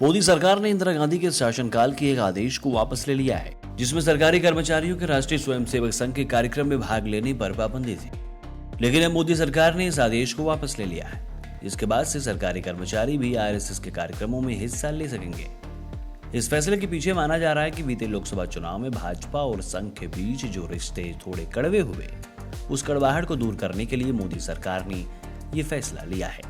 मोदी सरकार ने इंदिरा गांधी के शासनकाल के एक आदेश को वापस ले लिया है, जिसमें सरकारी कर्मचारियों के राष्ट्रीय स्वयंसेवक संघ के कार्यक्रम में भाग लेने पर पाबंदी थी। लेकिन अब मोदी सरकार ने इस आदेश को वापस ले लिया है। इसके बाद से सरकारी कर्मचारी भी आरएसएस के कार्यक्रमों में हिस्सा ले सकेंगे। इस फैसले के पीछे माना जा रहा है कि बीते लोकसभा चुनाव में भाजपा और संघ के बीच जो रिश्ते थोड़े कड़वे हुए, उस कड़वाहट को दूर करने के लिए मोदी सरकार ने ये फैसला लिया है।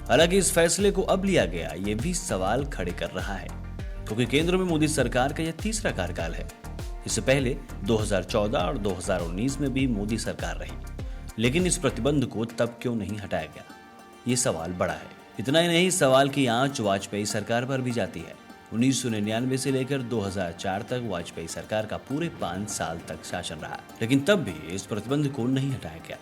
हालांकि इस फैसले को अब लिया गया ये भी सवाल खड़े कर रहा है, क्योंकि केंद्र में मोदी सरकार का यह तीसरा कार्यकाल है। इससे पहले 2014 और 2019 में भी मोदी सरकार रही, लेकिन इस प्रतिबंध को तब क्यों नहीं हटाया गया, ये सवाल बड़ा है। इतना ही नहीं, सवाल की आंच वाजपेयी सरकार पर भी जाती है। 1999 से लेकर 2004 तक वाजपेयी सरकार का पूरे 5 साल तक शासन रहा, लेकिन तब भी इस प्रतिबंध को नहीं हटाया गया।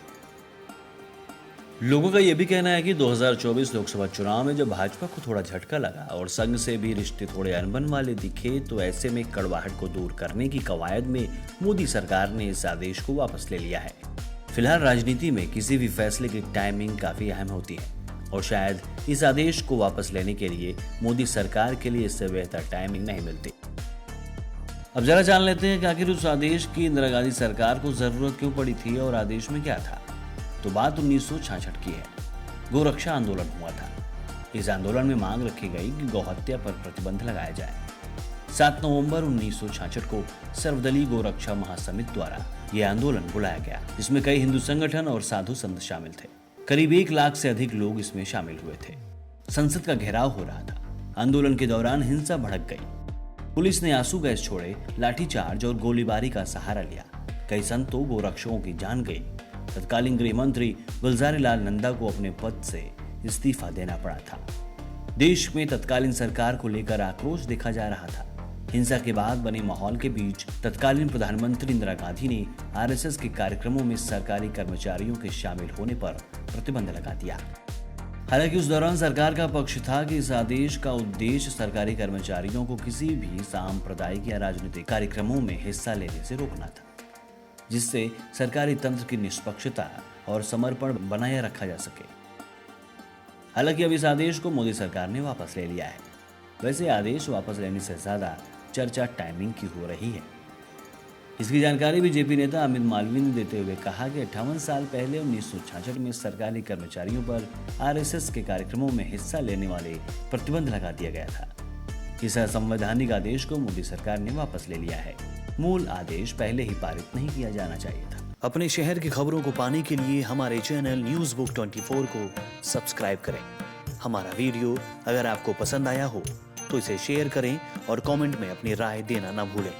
लोगों का यह भी कहना है कि 2024 लोकसभा चुनाव में जब भाजपा को थोड़ा झटका लगा और संघ से भी रिश्ते थोड़े अनबन वाले दिखे, तो ऐसे में कड़वाहट को दूर करने की कवायद में मोदी सरकार ने इस आदेश को वापस ले लिया है। फिलहाल राजनीति में किसी भी फैसले की टाइमिंग काफी अहम होती है, और शायद इस आदेश को वापस लेने के लिए मोदी सरकार के लिए इससे बेहतर टाइमिंग नहीं मिलती। अब जरा जान लेते हैं कि आखिर उस आदेश की इंदिरा गांधी सरकार को जरूरत क्यों पड़ी थी और आदेश में क्या था। तो बात 1966 की है। गोरक्षा आंदोलन हुआ था। इस आंदोलन में मांग रखी गई कि गौहत्या पर प्रतिबंध लगाया जाए। 7 नवंबर 1966 को सर्वदलीय गोरक्षा महासमिति द्वारा यह आंदोलन बुलाया गया, जिसमें कई हिंदू संगठन और साधु संत शामिल थे। करीब 1 लाख से अधिक लोग इसमें शामिल हुए थे। संसद का घेराव हो रहा था। आंदोलन के दौरान हिंसा भड़क गई। पुलिस ने आंसू गैस छोड़े, लाठीचार्ज और गोलीबारी का सहारा लिया। कई संतों गोरक्षकों की जान गई। तत्कालीन गृह मंत्री गुलजारीलाल नंदा को अपने पद से इस्तीफा देना पड़ा था। देश में तत्कालीन सरकार को लेकर आक्रोश देखा जा रहा था। हिंसा के बाद बने माहौल के बीच तत्कालीन प्रधानमंत्री इंदिरा गांधी ने आरएसएस के कार्यक्रमों में सरकारी कर्मचारियों के शामिल होने पर प्रतिबंध लगा दिया। हालांकि उस दौरान सरकार का पक्ष था कि इस आदेश का उद्देश्य सरकारी कर्मचारियों को किसी भी सांप्रदायिक या राजनीतिक कार्यक्रमों में हिस्सा लेने से रोकना था, जिससे सरकारी तंत्र की निष्पक्षता और समर्पण बनाए रखा जा सके। हालांकि अब इस आदेश को मोदी सरकार ने वापस ले लिया है। वैसे आदेश वापस लेने से ज्यादा चर्चा टाइमिंग की हो रही है। इसकी जानकारी बीजेपी नेता अमित मालवीय ने देते हुए कहा कि 58 साल पहले 1966 में सरकारी कर्मचारियों पर आरएसएस के कार्यक्रमों में हिस्सा लेने वाले प्रतिबंध लगा दिया गया था। इस असंवैधानिक आदेश को मोदी सरकार ने वापस ले लिया है। मूल आदेश पहले ही पारित नहीं किया जाना चाहिए था। अपने शहर की खबरों को पाने के लिए हमारे चैनल न्यूज़ बुक 24 को सब्सक्राइब करें। हमारा वीडियो अगर आपको पसंद आया हो तो इसे शेयर करें और कमेंट में अपनी राय देना न भूलें।